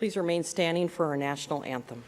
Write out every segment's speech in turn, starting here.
Please remain standing for our national anthem.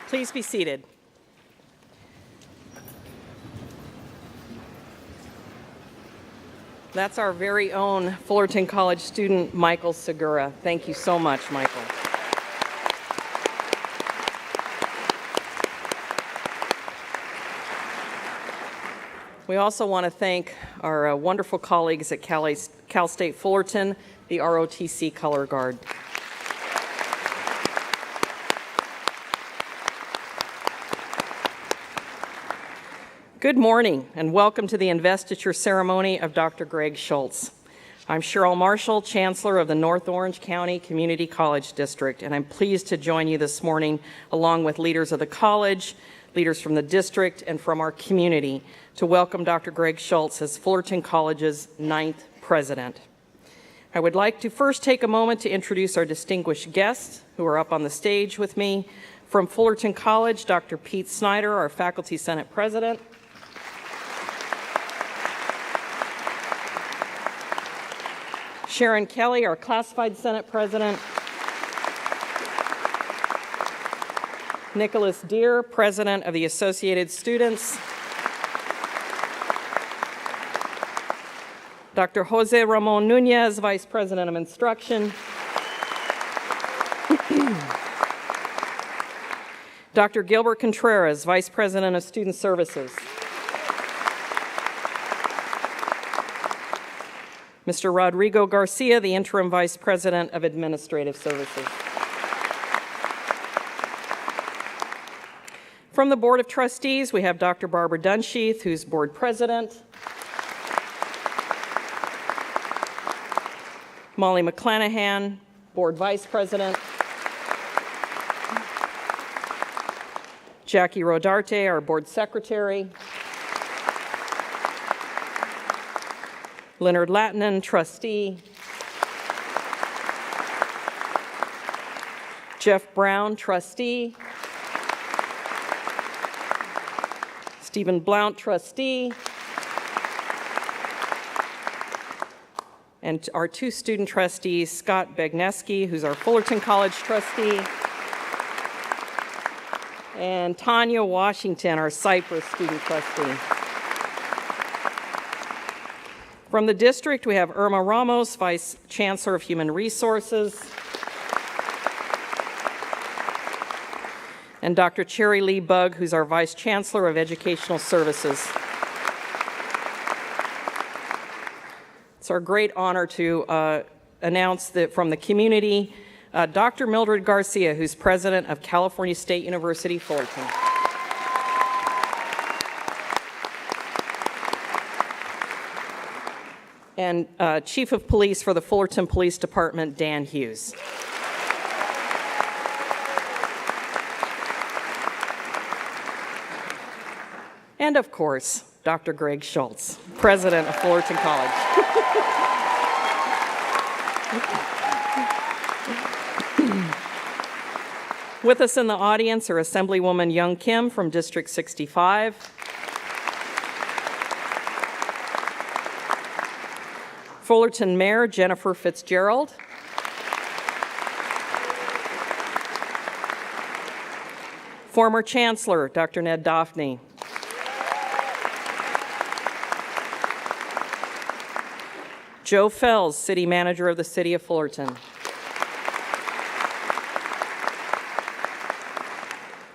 Please be seated. That's our very own Fullerton College student, Michael Segura. Thank you so much, Michael. We also want to thank our wonderful colleagues at Cal State Fullerton, the ROTC Color Guard. Good morning, and welcome to the investiture ceremony of Dr. Greg Schulz. I'm Cheryl Marshall, Chancellor of the North Orange County Community College District, and I'm pleased to join you this morning along with leaders of the college, leaders from the district, and from our community to welcome Dr. Greg Schulz as Fullerton College's 9th president. I would like to first take a moment to introduce our distinguished guests who are up on the stage with me. From Fullerton College, Dr. Pete Snyder, our Faculty Senate President. Sharon Kelly, our Classified Senate President. Nicholas Deere, President of the Associated Students. Dr. Jose Ramon Nunez, Vice President of Instruction. Dr. Gilbert Contreras, Vice President of Student Services. Mr. Rodrigo Garcia, the Interim Vice President of Administrative Services. From the Board of Trustees, we have Dr. Barbara Dunsheath, who's Board President. Molly McClanahan, Board Vice President. Jackie Rodarte, our Board Secretary. Leonard Latinen, Trustee. Jeff Brown, Trustee. Stephen Blount, Trustee. And our two student trustees, Scott Begneski, who's our Fullerton College Trustee, and Tanya Washington, our Cypress Student Trustee. From the district, we have Irma Ramos, Vice Chancellor of Human Resources, and Dr. Cherry Lee Bugg, who's our Vice Chancellor of Educational Services. It's our great honor to announce that from the community, Dr. Mildred Garcia, who's President of California State University Fullerton. And Chief of Police for the Fullerton Police Department, Dan Hughes. And of course, Dr. Greg Schulz, President of Fullerton College. With us in the audience are Assemblywoman Young Kim from District 65, Fullerton Mayor Jennifer Fitzgerald, former Chancellor Dr. Ned Daphne, Joe Fells, City Manager of the City of Fullerton,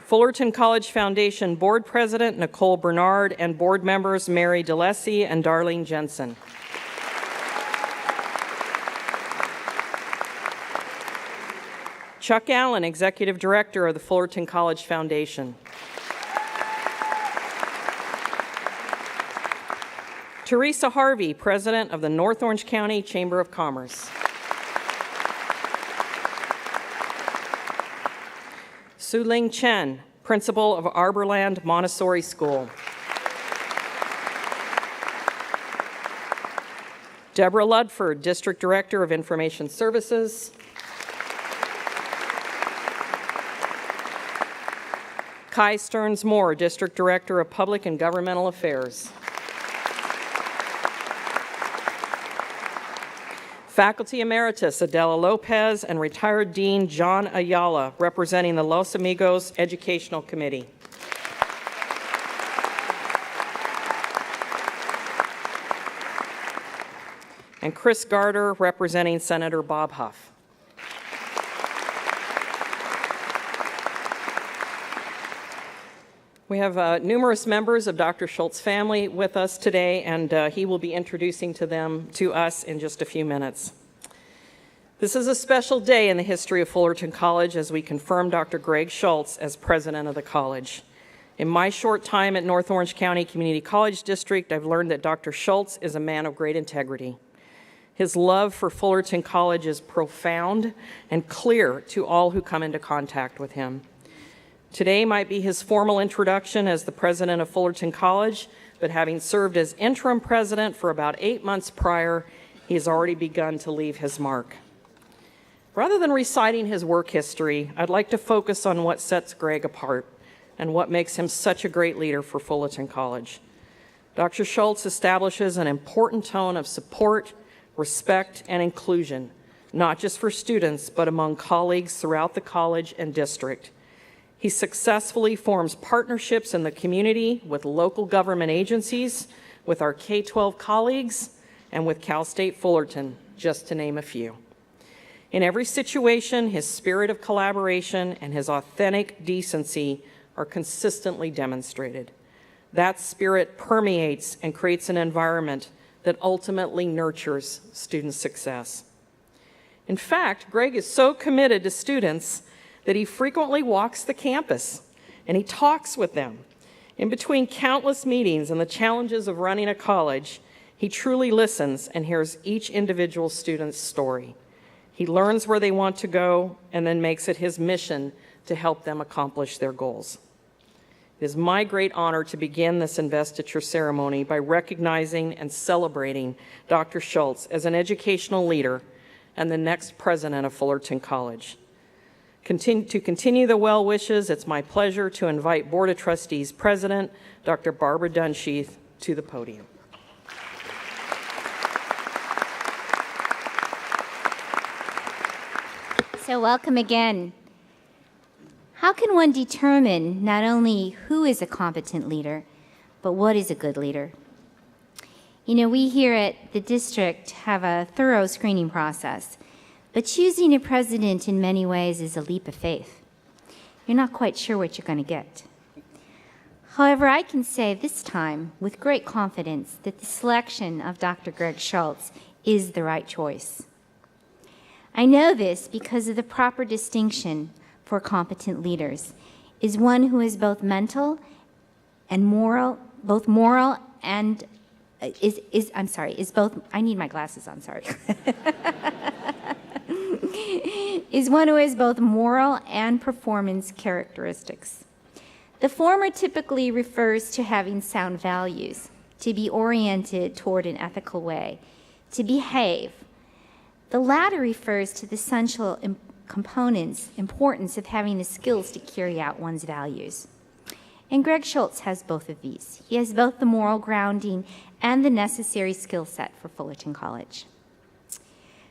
Fullerton College Foundation Board President Nicole Bernard and board members Mary DeLessie and Darlene Jensen. Chuck Allen, Executive Director of the Fullerton College Foundation. Teresa Harvey, President of the North Orange County Chamber of Commerce. Su-Ling Chen, Principal of Arborland Montessori School. Deborah Ludford, District Director of Information Services. Kai Stearns-Moore, District Director of Public and Governmental Affairs. Faculty Emeritus Adela Lopez and retired Dean John Ayala, representing the Los Amigos Educational Committee. And Chris Garter, representing Senator Bob Huff. We have numerous members of Dr. Schultz's family with us today, and he will be introducing to us in just a few minutes. This is a special day in the history of Fullerton College as we confirm Dr. Greg Schulz as president of the college. In my short time at North Orange County Community College District, I've learned that Dr. Schulz is a man of great integrity. His love for Fullerton College is profound and clear to all who come into contact with him. Today might be his formal introduction as the president of Fullerton College, but having served as interim president for about 8 months prior, he has already begun to leave his mark. Rather than reciting his work history, I'd like to focus on what sets Greg apart and what makes him such a great leader for Fullerton College. Dr. Schulz establishes an important tone of support, respect, and inclusion, not just for students, but among colleagues throughout the college and district. He successfully forms partnerships in the community with local government agencies, with our K-12 colleagues, and with Cal State Fullerton, just to name a few. In every situation, his spirit of collaboration and his authentic decency are consistently demonstrated. That spirit permeates and creates an environment that ultimately nurtures student success. In fact, Greg is so committed to students that he frequently walks the campus and he talks with them. In between countless meetings and the challenges of running a college, he truly listens and hears each individual student's story. He learns where they want to go and then makes it his mission to help them accomplish their goals. It is my great honor to begin this investiture ceremony by recognizing and celebrating Dr. Schulz as an educational leader and the next president of Fullerton College. To continue the well wishes, it's my pleasure to invite Board of Trustees President, Dr. Barbara Dunsheath, to the podium. So welcome again. How can one determine not only who is a competent leader, but what is a good leader? You know, we here at the district have a thorough screening process. But choosing a president in many ways is a leap of faith. You're not quite sure what you're going to get. However, I can say this time with great confidence that the selection of Dr. Greg Schulz is the right choice. I know this because of the proper distinction for competent leaders is one who is both mental and moral, and I need my glasses on, sorry. Is one who has both moral and performance characteristics. The former typically refers to having sound values, to be oriented toward an ethical way, to behave. The latter refers to the essential importance of having the skills to carry out one's values. And Greg Schulz has both of these. He has both the moral grounding and the necessary skill set for Fullerton College.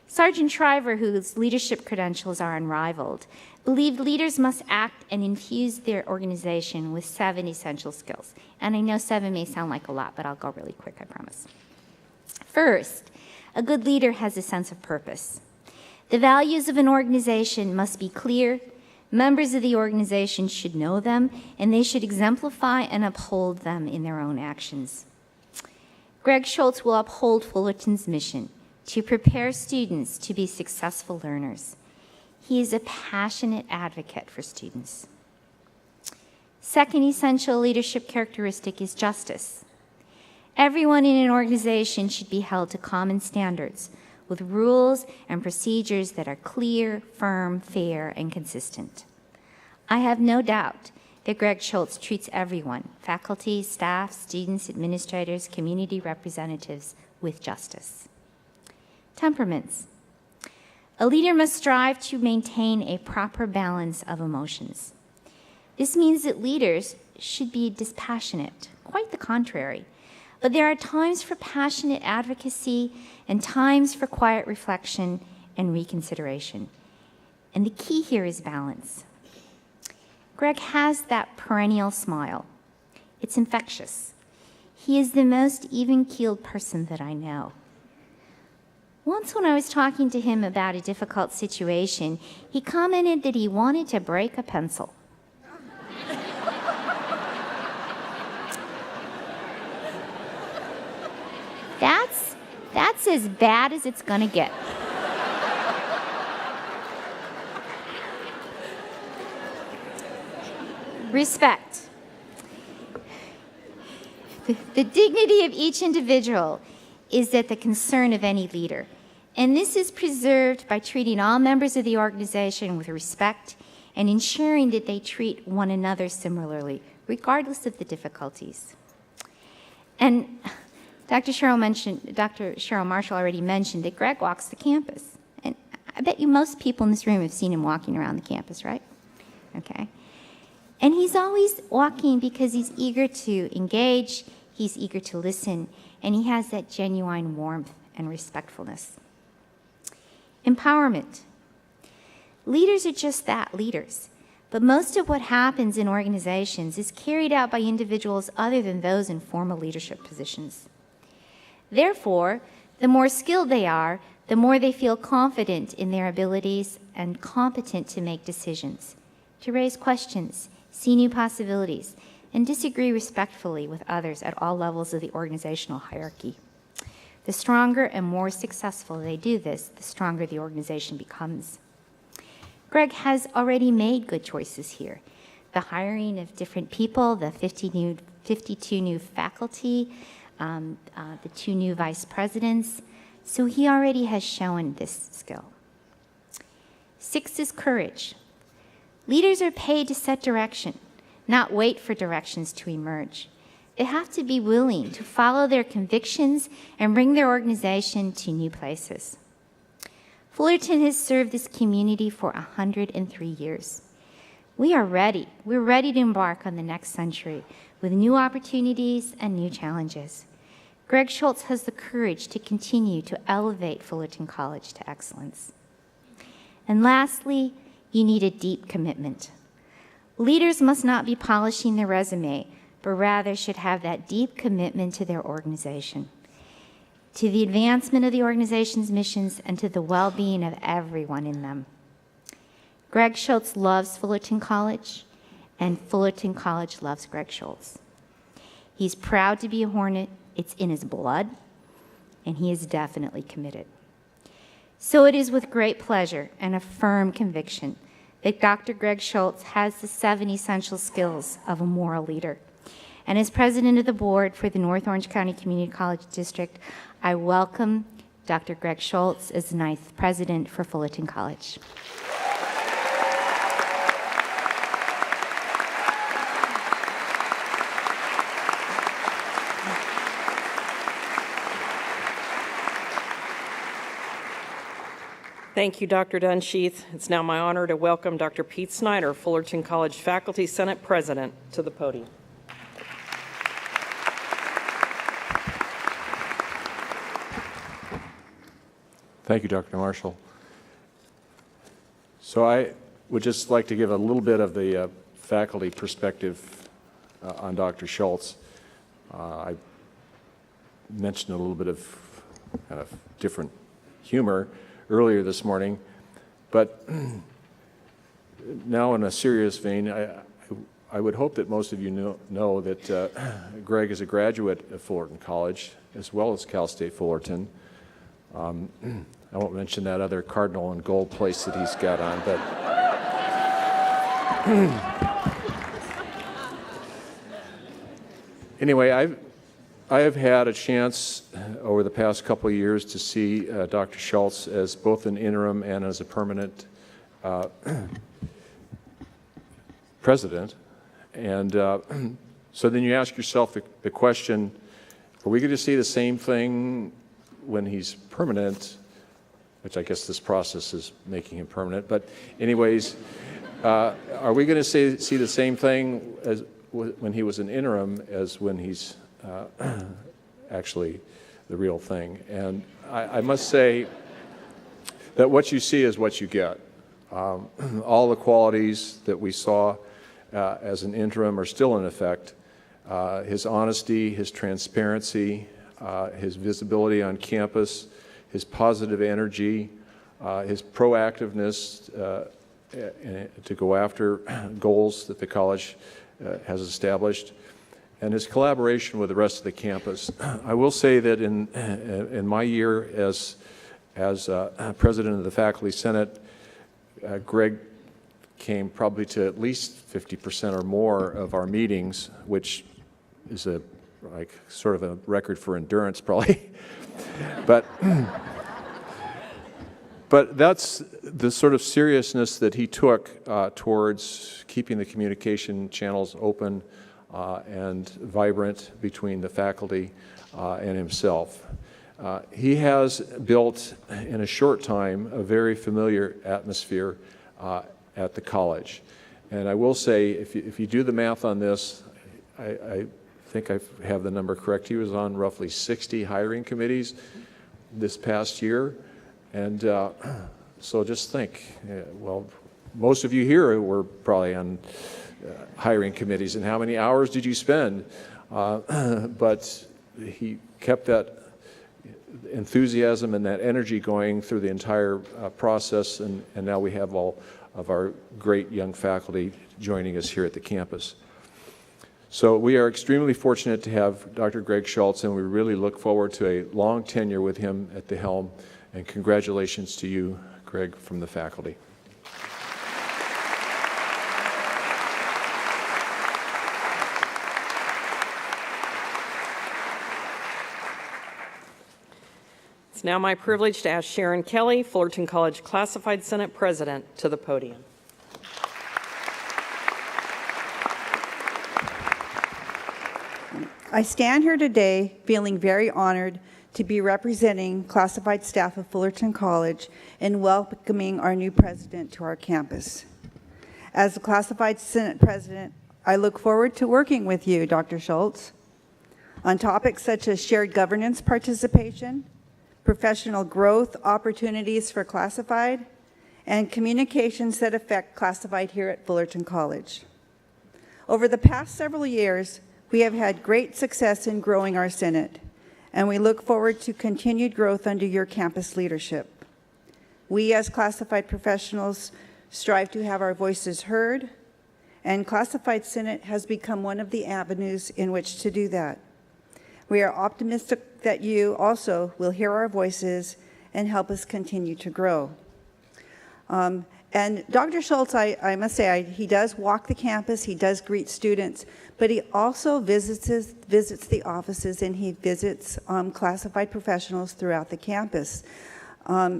Sergeant Shriver, whose leadership credentials are unrivaled, believed leaders must act and infuse their organization with 7 essential skills. And I know 7 may sound like a lot, but I'll go really quick, I promise. First, a good leader has a sense of purpose. The values of an organization must be clear. Members of the organization should know them, and they should exemplify and uphold them in their own actions. Greg Schulz will uphold Fullerton's mission to prepare students to be successful learners. He is a passionate advocate for students. Second essential leadership characteristic is justice. Everyone in an organization should be held to common standards with rules and procedures that are clear, firm, fair, and consistent. I have no doubt that Greg Schulz treats everyone, faculty, staff, students, administrators, community representatives, with justice. Temperaments. A leader must strive to maintain a proper balance of emotions. This means that leaders should be dispassionate, quite the contrary. But there are times for passionate advocacy and times for quiet reflection and reconsideration. And the key here is balance. Greg has that perennial smile. It's infectious. He is the most even-keeled person that I know. Once when I was talking to him about a difficult situation, he commented that he wanted to break a pencil. That's as bad as it's gonna get. Respect. The dignity of each individual is at the concern of any leader, and this is preserved by treating all members of the organization with respect and ensuring that they treat one another similarly, regardless of the difficulties. And Dr. Cheryl Marshall already mentioned that Greg walks the campus. And I bet you most people in this room have seen him walking around the campus, right? Okay. And he's always walking because he's eager to engage, he's eager to listen, and he has that genuine warmth and respectfulness. Empowerment. Leaders are just that, leaders. But most of what happens in organizations is carried out by individuals other than those in formal leadership positions. Therefore, the more skilled they are, the more they feel confident in their abilities and competent to make decisions, to raise questions, see new possibilities, and disagree respectfully with others at all levels of the organizational hierarchy. The stronger and more successful they do this, the stronger the organization becomes. Greg has already made good choices here. The hiring of different people, the 52 new faculty, the 2 new vice presidents. So he already has shown this skill. 6 is courage. Leaders are paid to set direction, not wait for directions to emerge. They have to be willing to follow their convictions and bring their organization to new places. Fullerton has served this community for 103 years. We are ready. We're ready to embark on the next century with new opportunities and new challenges. Greg Schulz has the courage to continue to elevate Fullerton College to excellence. And lastly, you need a deep commitment. Leaders must not be polishing their resume, but rather should have that deep commitment to their organization, to the advancement of the organization's missions, and to the well-being of everyone in them. Greg Schulz loves Fullerton College, and Fullerton College loves Greg Schulz. He's proud to be a Hornet, it's in his blood, and he is definitely committed. So it is with great pleasure and a firm conviction that Dr. Greg Schulz has the 7 essential skills of a moral leader. And as president of the board for the North Orange County Community College District, I welcome Dr. Greg Schulz as the 9th president for Fullerton College. Thank you, Dr. Dunsheath. It's now my honor to welcome Dr. Pete Snyder, Fullerton College Faculty Senate President, to the podium. Thank you, Dr. Marshall. So I would just like to give a little bit of the faculty perspective on Dr. Schulz. I mentioned a little bit of kind of different humor earlier this morning, but now in a serious vein, I would hope that most of you know that Greg is a graduate of Fullerton College as well as Cal State Fullerton. I won't mention that other cardinal and gold place that he's got on, but anyway, I have had a chance over the past couple of years to see Dr. Schulz as both an interim and as a permanent president. And so then you ask yourself the question, are we going to see the same thing when he's permanent, which I guess this process is making him permanent. But anyways, are we going to see the same thing as when he was an interim as when he's actually the real thing? And I must say that what you see is what you get. All the qualities that we saw as an interim are still in effect. His honesty, his transparency, his visibility on campus, his positive energy, his proactiveness to go after goals that the college has established, and his collaboration with the rest of the campus. I will say that in my year as president of the Faculty Senate, Greg came probably to at least 50% or more of our meetings, which is sort of a record for endurance probably. But that's the sort of seriousness that he took towards keeping the communication channels open and vibrant between the faculty and himself. He has built in a short time a very familiar atmosphere at the college. And I will say, if you do the math on this, I think I have the number correct. He was on roughly 60 hiring committees this past year. And so just think, well, most of you here were probably on hiring committees, and how many hours did you spend? But he kept that enthusiasm and that energy going through the entire process, and now we have all of our great young faculty joining us here at the campus. So we are extremely fortunate to have Dr. Greg Schulz, and we really look forward to a long tenure with him at the helm. And congratulations to you, Greg, from the faculty. It's now my privilege to ask Sharon Kelly, Fullerton College Classified Senate President, to the podium. I stand here today feeling very honored to be representing classified staff of Fullerton College and welcoming our new president to our campus. As the classified Senate president, I look forward to working with you, Dr. Schulz, on topics such as shared governance participation, professional growth opportunities for classified, and communications that affect classified here at Fullerton College. Over the past several years, we have had great success in growing our Senate, and we look forward to continued growth under your campus leadership. We as classified professionals strive to have our voices heard, and Classified Senate has become one of the avenues in which to do that. We are optimistic that you also will hear our voices and help us continue to grow. And Dr. Schulz, I must say, he does walk the campus, he does greet students, but he also visits the offices, and he visits classified professionals throughout the campus. I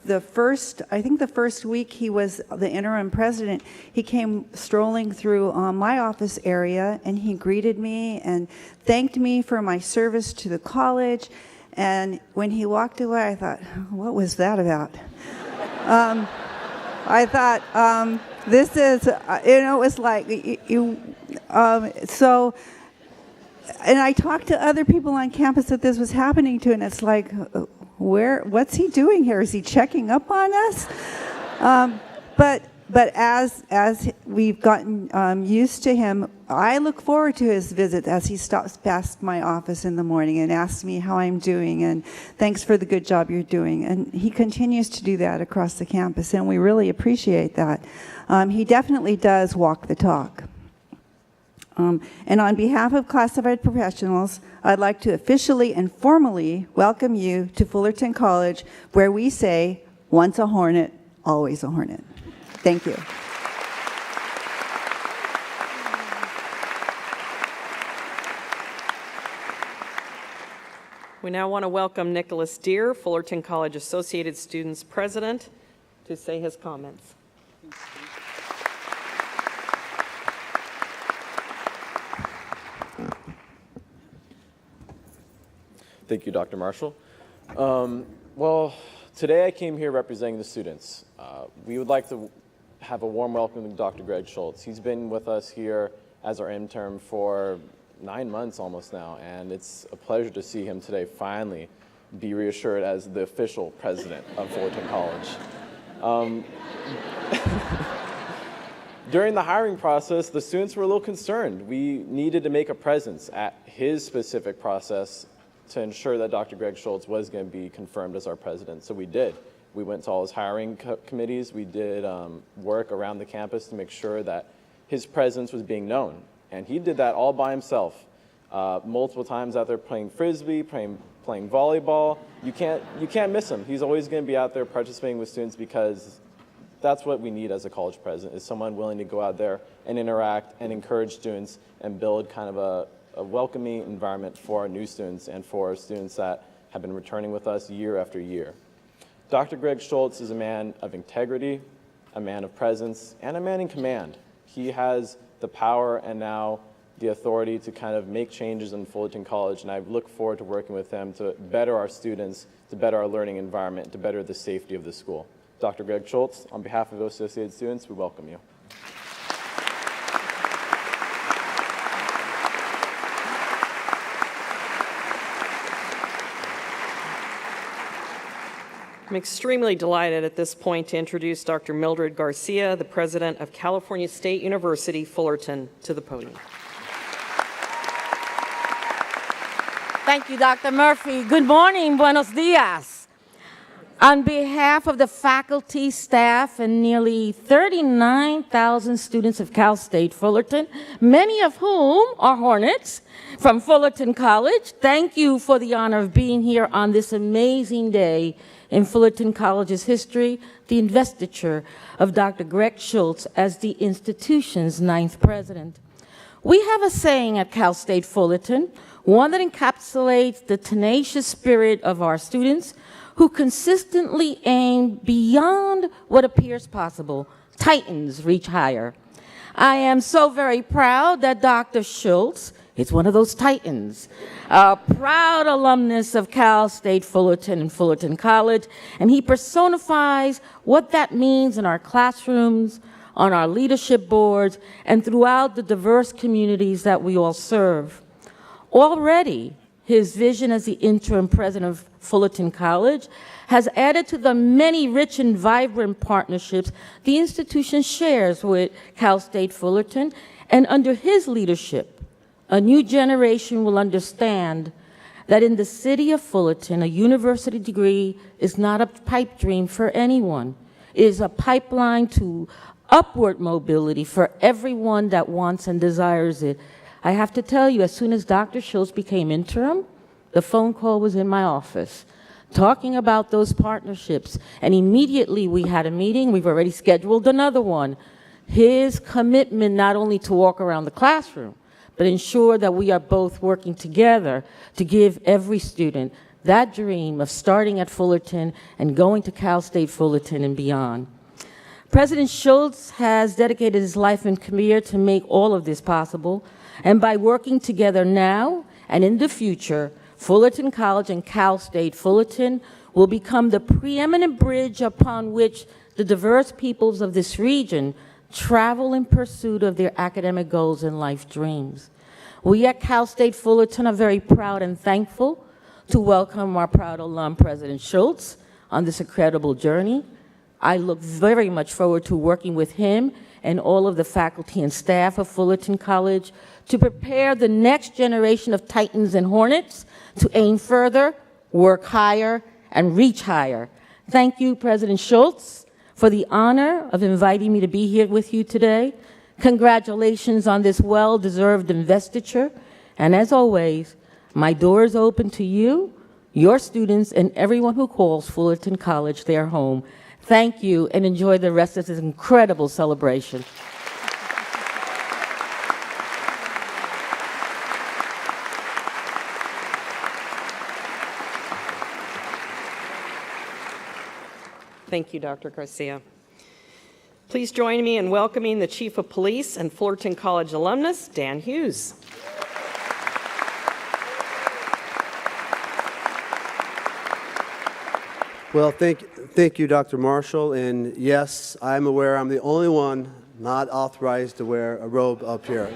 think the first week he was the interim president, he came strolling through my office area, and he greeted me and thanked me for my service to the college. And when he walked away, I thought, what was that about? I thought, this is, it was like, so, and I talked to other people on campus that this was happening to, and it's like, what's he doing here? Is he checking up on us? But as we've gotten used to him, I look forward to his visits as he stops past my office in the morning and asks me how I'm doing and thanks for the good job you're doing. And he continues to do that across the campus, and we really appreciate that. He definitely does walk the talk. And on behalf of classified professionals, I'd like to officially and formally welcome you to Fullerton College, where we say, once a hornet, always a hornet. Thank you. We now want to welcome Nicholas Deere, Fullerton College Associated Students President, to say his comments. Thank you, Dr. Marshall. Well, today I came here representing the students. We would like to have a warm welcome to Dr. Greg Schulz. He's been with us here as our intern for 9 months almost now, and it's a pleasure to see him today finally be reassured as the official president of Fullerton College. During the hiring process, the students were a little concerned. We needed to make a presence at his specific process to ensure that Dr. Greg Schulz was going to be confirmed as our president, so we did. We went to all his hiring committees. We did work around the campus to make sure that his presence was being known. And he did that all by himself, multiple times out there playing Frisbee, playing volleyball. You can't miss him. He's always going to be out there participating with students because that's what we need as a college president, is someone willing to go out there and interact and encourage students and build kind of a welcoming environment for our new students and for our students that have been returning with us year after year. Dr. Greg Schulz is a man of integrity, a man of presence, and a man in command. He has the power and now the authority to kind of make changes in Fullerton College, and I look forward to working with him to better our students, to better our learning environment, to better the safety of the school. Dr. Greg Schulz, on behalf of those associated students, we welcome you. I'm extremely delighted at this point to introduce Dr. Mildred Garcia, the president of California State University Fullerton, to the podium. Thank you, Dr. Murphy. Good morning, buenos dias. On behalf of the faculty, staff, and nearly 39,000 students of Cal State Fullerton, many of whom are Hornets from Fullerton College, thank you for the honor of being here on this amazing day in Fullerton College's history, the investiture of Dr. Greg Schulz as the institution's 9th president. We have a saying at Cal State Fullerton, one that encapsulates the tenacious spirit of our students who consistently aim beyond what appears possible. Titans reach higher. I am so very proud that Dr. Schulz is one of those Titans, a proud alumnus of Cal State Fullerton and Fullerton College, and he personifies what that means in our classrooms, on our leadership boards, and throughout the diverse communities that we all serve. Already, his vision as the interim president of Fullerton College has added to the many rich and vibrant partnerships the institution shares with Cal State Fullerton, and under his leadership, a new generation will understand that in the city of Fullerton, a university degree is not a pipe dream for anyone. It is a pipeline to upward mobility for everyone that wants and desires it. I have to tell you, as soon as Dr. Schulz became interim, the phone call was in my office, talking about those partnerships, and immediately we had a meeting. We've already scheduled another one. His commitment not only to walk around the classroom, but ensure that we are both working together to give every student that dream of starting at Fullerton and going to Cal State Fullerton and beyond. President Schulz has dedicated his life and career to make all of this possible, and by working together now and in the future, Fullerton College and Cal State Fullerton will become the preeminent bridge upon which the diverse peoples of this region travel in pursuit of their academic goals and life dreams. We at Cal State Fullerton are very proud and thankful to welcome our proud alum, President Schulz, on this incredible journey. I look very much forward to working with him and all of the faculty and staff of Fullerton College to prepare the next generation of Titans and Hornets to aim further, work higher, and reach higher. Thank you, President Schulz, for the honor of inviting me to be here with you today. Congratulations on this well-deserved investiture. And as always, my door is open to you, your students, and everyone who calls Fullerton College their home. Thank you, and enjoy the rest of this incredible celebration. Thank you, Dr. Garcia. Please join me in welcoming the Chief of Police and Fullerton College alumnus, Dan Hughes. Well, thank you, Dr. Marshall. And yes, I'm aware I'm the only one not authorized to wear a robe up here.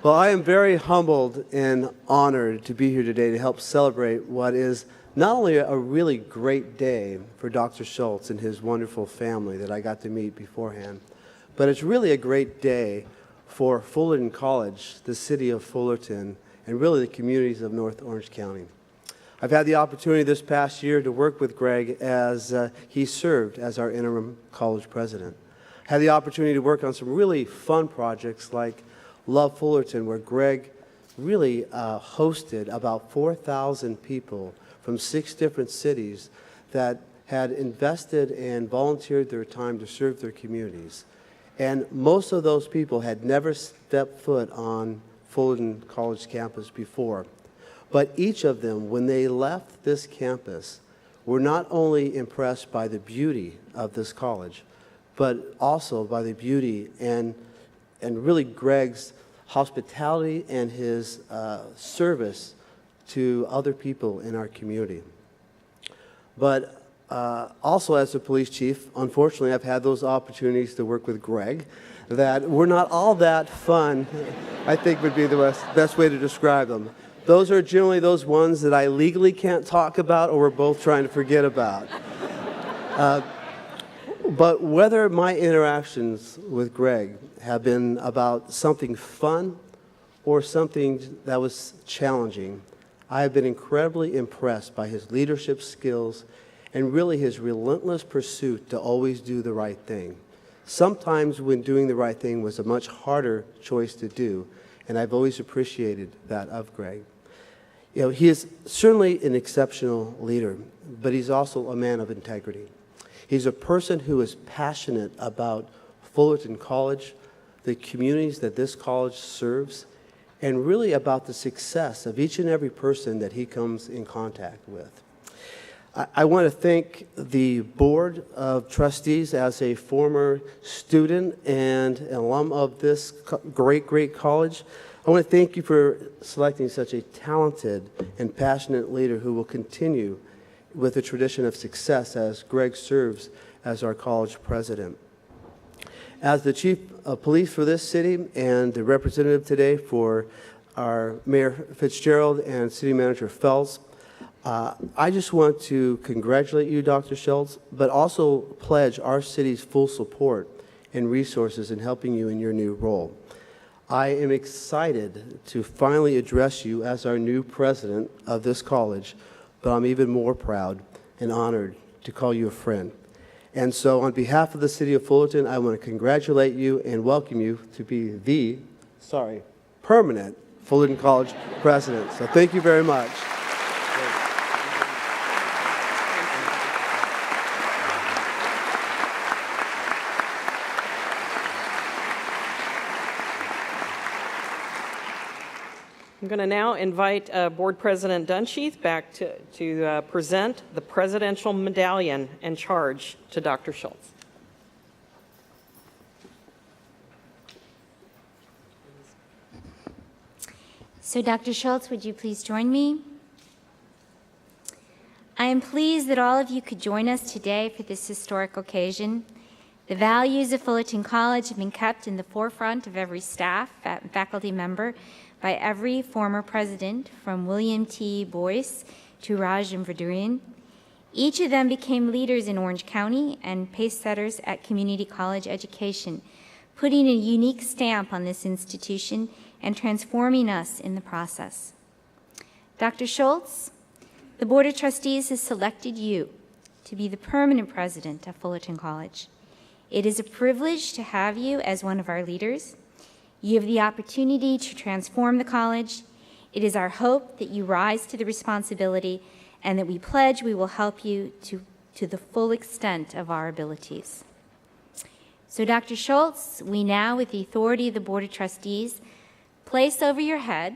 Well, I am very humbled and honored to be here today to help celebrate what is not only a really great day for Dr. Schulz and his wonderful family that I got to meet beforehand, but it's really a great day for Fullerton College, the city of Fullerton, and really the communities of North Orange County. I've had the opportunity this past year to work with Greg as he served as our interim college president. I had the opportunity to work on some really fun projects like Love Fullerton, where Greg really hosted about 4,000 people from 6 different cities that had invested and volunteered their time to serve their communities. And most of those people had never stepped foot on Fullerton College campus before. But each of them, when they left this campus, were not only impressed by the beauty of this college, but also by the beauty and really Greg's hospitality and his service to other people in our community. But also as a police chief, unfortunately, I've had those opportunities to work with Greg that were not all that fun, I think would be the best way to describe them. Those are generally those ones that I legally can't talk about or we're both trying to forget about. But whether my interactions with Greg have been about something fun or something that was challenging, I have been incredibly impressed by his leadership skills and really his relentless pursuit to always do the right thing. Sometimes when doing the right thing was a much harder choice to do, and I've always appreciated that of Greg. You know, he is certainly an exceptional leader, but he's also a man of integrity. He's a person who is passionate about Fullerton College, the communities that this college serves, and really about the success of each and every person that he comes in contact with. I want to thank the Board of Trustees as a former student and an alum of this great college. I want to thank you for selecting such a talented and passionate leader who will continue with the tradition of success as Greg serves as our college president. As the Chief of Police for this city and the representative today for our Mayor Fitzgerald and City Manager Fells, I just want to congratulate you, Dr. Schulz, but also pledge our city's full support and resources in helping you in your new role. I am excited to finally address you as our new president of this college, but I'm even more proud and honored to call you a friend. And so on behalf of the city of Fullerton, I want to congratulate you and welcome you to be the, permanent Fullerton College president. So thank you very much. I'm going to now invite Board President Dunsheath back to present the Presidential Medallion and Charge to Dr. Schulz. So, Dr. Schulz, would you please join me? I am pleased that all of you could join us today for this historic occasion. The values of Fullerton College have been kept in the forefront of every staff and faculty member by every former president, from William T. Boyce to Rajam Verdurian. Each of them became leaders in Orange County and pace setters at community college education, putting a unique stamp on this institution and transforming us in the process. Dr. Schulz, the Board of Trustees has selected you to be the permanent president of Fullerton College. It is a privilege to have you as one of our leaders. You have the opportunity to transform the college. It is our hope that you rise to the responsibility and that we pledge we will help you to the full extent of our abilities. So, Dr. Schulz, we now, with the authority of the Board of Trustees, place over your head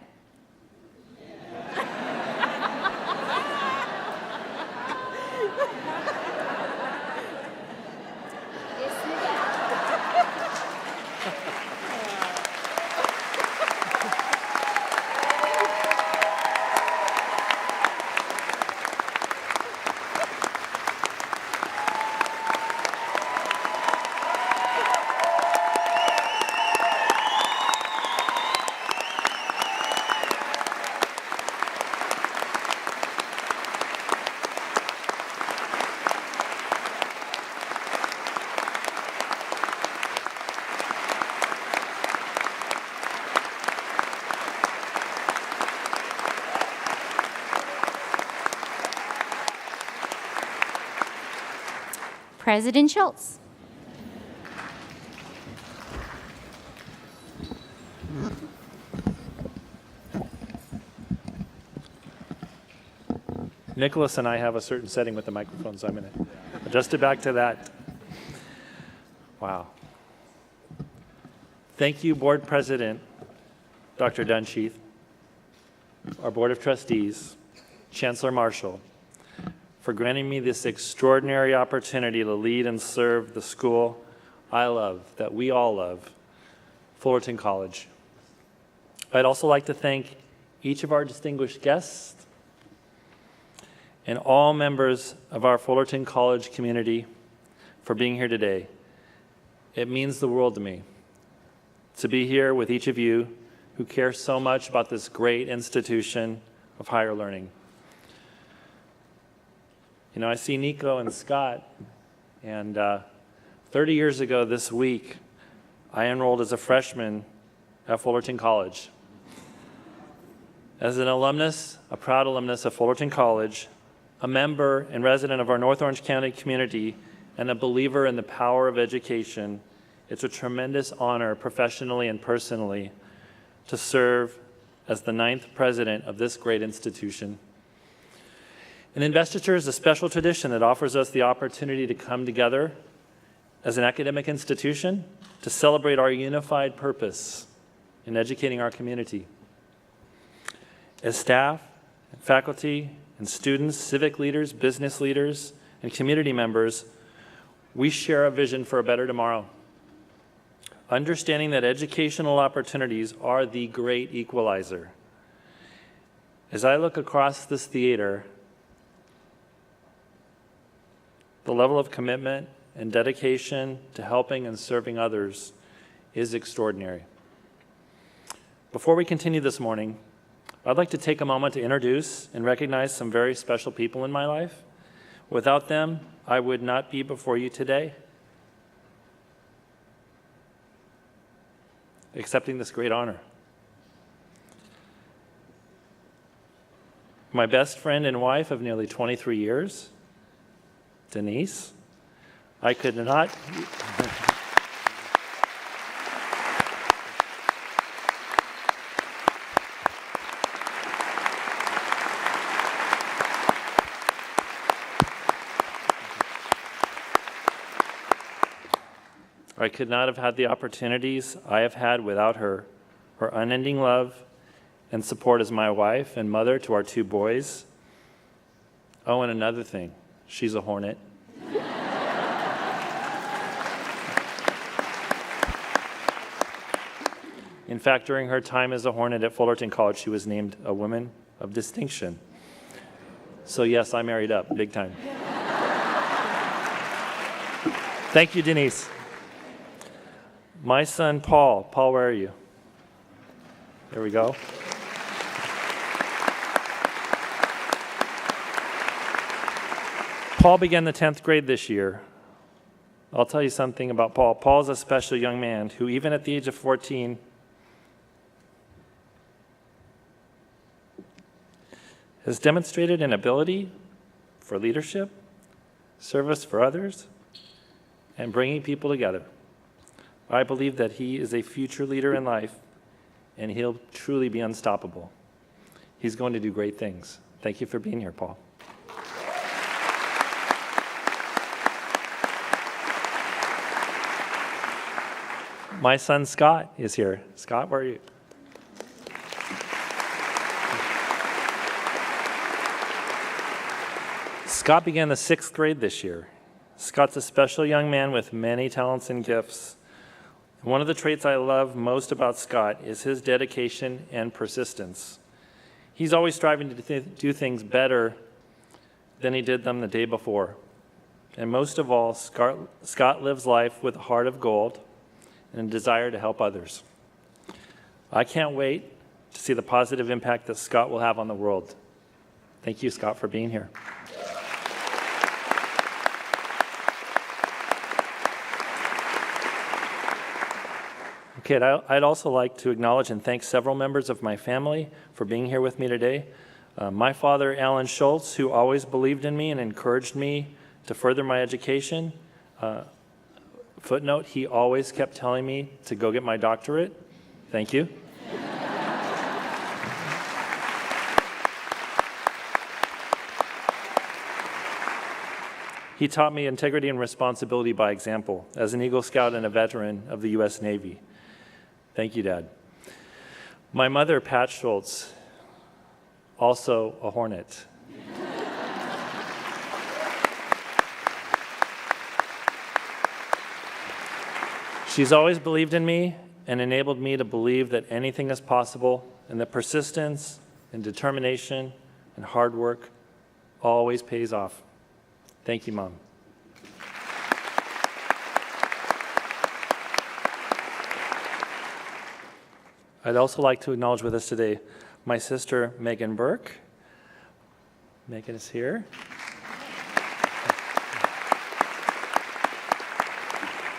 President Schulz. Nicholas and I have a certain setting with the microphones. I'm going to adjust it back to that. Wow. Thank you, Board President Dr. Dunsheath, our Board of Trustees, Chancellor Marshall, for granting me this extraordinary opportunity to lead and serve the school I love, that we all love, Fullerton College. I'd also like to thank each of our distinguished guests and all members of our Fullerton College community for being here today. It means the world to me to be here with each of you who care so much about this great institution of higher learning. You know, I see Nico and Scott, and 30 years ago this week, I enrolled as a freshman at Fullerton College. As an alumnus, a proud alumnus of Fullerton College, a member and resident of our North Orange County community, and a believer in the power of education, it's a tremendous honor professionally and personally to serve as the 9th president of this great institution. An investiture is a special tradition that offers us the opportunity to come together as an academic institution to celebrate our unified purpose in educating our community. As staff, faculty, and students, civic leaders, business leaders, and community members, we share a vision for a better tomorrow. Understanding that educational opportunities are the great equalizer. As I look across this theater, the level of commitment and dedication to helping and serving others is extraordinary. Before we continue this morning, I'd like to take a moment to introduce and recognize some very special people in my life. Without them, I would not be before you today, accepting this great honor. My best friend and wife of nearly 23 years, Denise. I could not... I could not have had the opportunities I have had without her. Her unending love and support as my wife and mother to our 2 boys. Oh, and another thing, she's a hornet. In fact, during her time as a Hornet at Fullerton College, she was named a Woman of Distinction. So yes, I married up, big time. Thank you, Denise. My son, Paul. Paul, where are you? There we go. Paul began the 10th grade this year. I'll tell you something about Paul. Paul is a special young man who, even at the age of 14, has demonstrated an ability for leadership, service for others, and bringing people together. I believe that he is a future leader in life, and he'll truly be unstoppable. He's going to do great things. Thank you for being here, Paul. My son, Scott, is here. Scott, where are you? Scott began the 6th grade this year. Scott's a special young man with many talents and gifts. One of the traits I love most about Scott is his dedication and persistence. He's always striving to do things better than he did them the day before. And most of all, Scott lives life with a heart of gold and a desire to help others. I can't wait to see the positive impact that Scott will have on the world. Thank you, Scott, for being here. Okay, I'd also like to acknowledge and thank several members of my family for being here with me today. My father, Alan Schulz, who always believed in me and encouraged me to further my education. Footnote, he always kept telling me to go get my doctorate. Thank you. He taught me integrity and responsibility by example as an Eagle Scout and a veteran of the U.S. Navy. Thank you, Dad. My mother, Pat Schulz, also a Hornet. She's always believed in me and enabled me to believe that anything is possible, and that persistence and determination and hard work always pays off. Thank you, Mom. I'd also like to acknowledge with us today my sister, Megan Burke. Megan is here.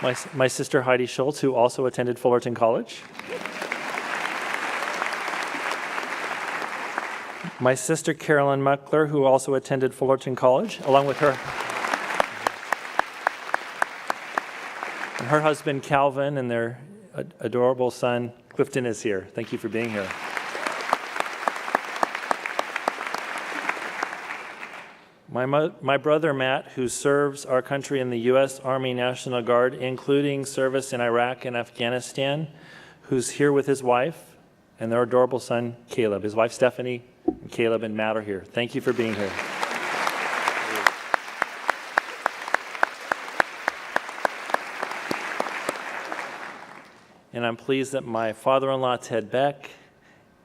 My sister, Heidi Schulz, who also attended Fullerton College. My sister, Carolyn Muckler, who also attended Fullerton College, along with her. And her husband, Calvin, and their adorable son, Clifton, is here. Thank you for being here. My brother, Matt, who serves our country in the U.S. Army National Guard, including service in Iraq and Afghanistan, who's here with his wife and their adorable son, Caleb. His wife, Stephanie, and Caleb and Matt are here. Thank you for being here. And I'm pleased that my father-in-law, Ted Beck,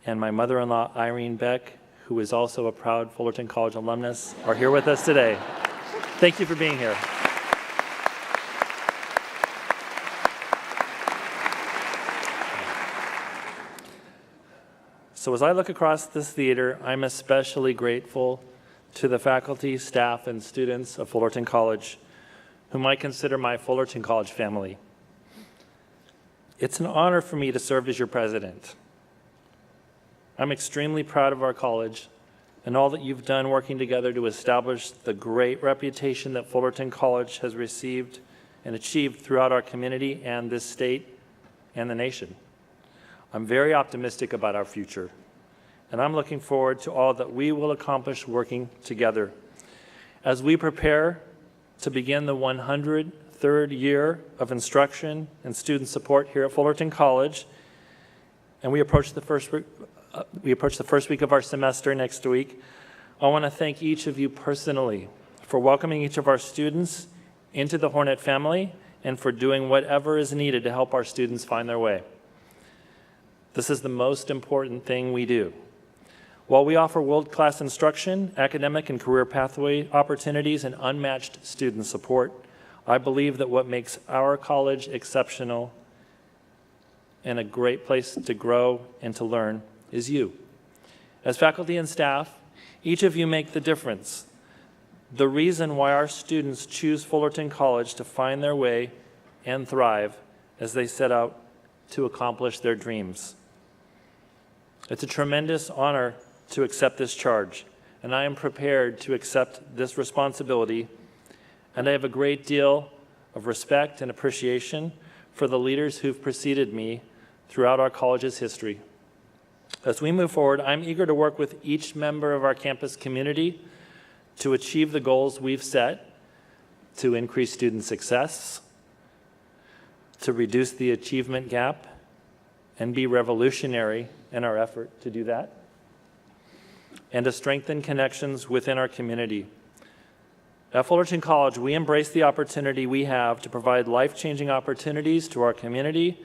and my mother-in-law, Irene Beck, who is also a proud Fullerton College alumnus, are here with us today. Thank you for being here. So as I look across this theater, I'm especially grateful to the faculty, staff, and students of Fullerton College, whom I consider my Fullerton College family. It's an honor for me to serve as your president. I'm extremely proud of our college and all that you've done working together to establish the great reputation that Fullerton College has received and achieved throughout our community and this state and the nation. I'm very optimistic about our future, and I'm looking forward to all that we will accomplish working together. As we prepare to begin the 103rd year of instruction and student support here at Fullerton College, and we approach the first week of our semester next week, I want to thank each of you personally for welcoming each of our students into the Hornet family and for doing whatever is needed to help our students find their way. This is the most important thing we do. While we offer world-class instruction, academic and career pathway opportunities, and unmatched student support, I believe that what makes our college exceptional and a great place to grow and to learn is you. As faculty and staff, each of you make the difference. The reason why our students choose Fullerton College to find their way and thrive as they set out to accomplish their dreams. It's a tremendous honor to accept this charge, and I am prepared to accept this responsibility, and I have a great deal of respect and appreciation for the leaders who've preceded me throughout our college's history. As we move forward, I'm eager to work with each member of our campus community to achieve the goals we've set to increase student success, to reduce the achievement gap, and be revolutionary in our effort to do that, and to strengthen connections within our community. At Fullerton College, we embrace the opportunity we have to provide life-changing opportunities to our community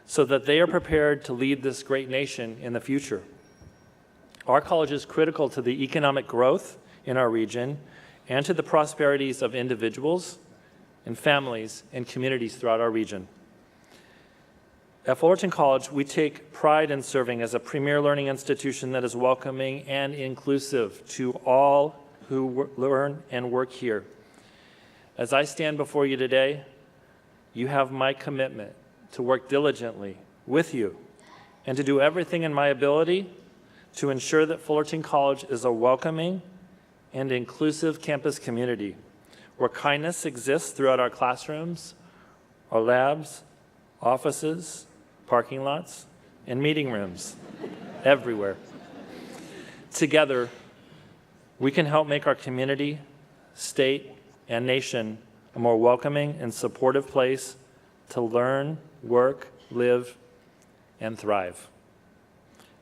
so that they are prepared to lead this great nation in the future. Our college is critical to the economic growth in our region and to the prosperities of individuals and families and communities throughout our region. At Fullerton College, we take pride in serving as a premier learning institution that is welcoming and inclusive to all who learn and work here. As I stand before you today, you have my commitment to work diligently with you and to do everything in my ability to ensure that Fullerton College is a welcoming and inclusive campus community where kindness exists throughout our classrooms, our labs, offices, parking lots, and meeting rooms, everywhere. Together, we can help make our community, state, and nation a more welcoming and supportive place to learn, work, live, and thrive.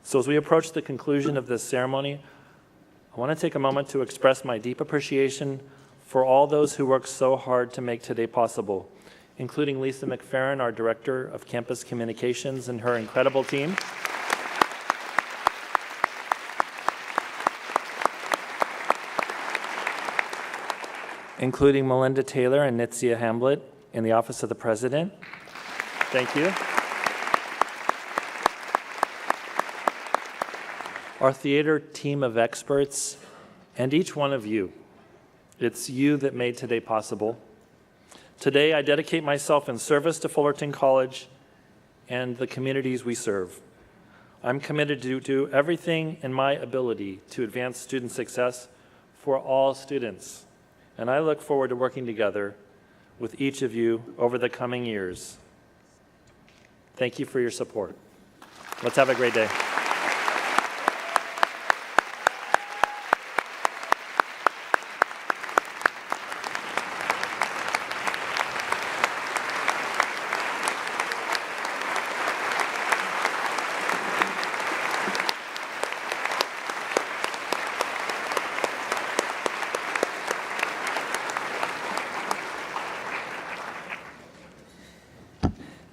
So as we approach the conclusion of this ceremony, I want to take a moment to express my deep appreciation for all those who worked so hard to make today possible, including Lisa McFerrin, our Director of Campus Communications, and her incredible team. Including Melinda Taylor and Nitzia Hamblett in the Office of the President. Thank you. Our theater team of experts, and each one of you. It's you that made today possible. Today, I dedicate myself in service to Fullerton College and the communities we serve. I'm committed to do everything in my ability to advance student success for all students, and I look forward to working together with each of you over the coming years. Thank you for your support. Let's have a great day.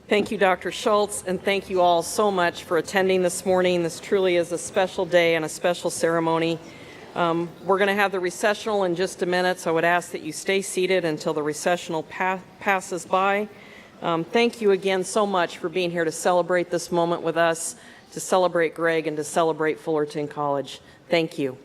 Thank you, Dr. Schulz, and thank you all so much for attending this morning. This truly is a special day and a special ceremony. We're going to have the recessional in just a minute, so I would ask that you stay seated until the recessional passes by. Thank you again so much for being here to celebrate this moment with us, to celebrate Greg, and to celebrate Fullerton College. Thank you.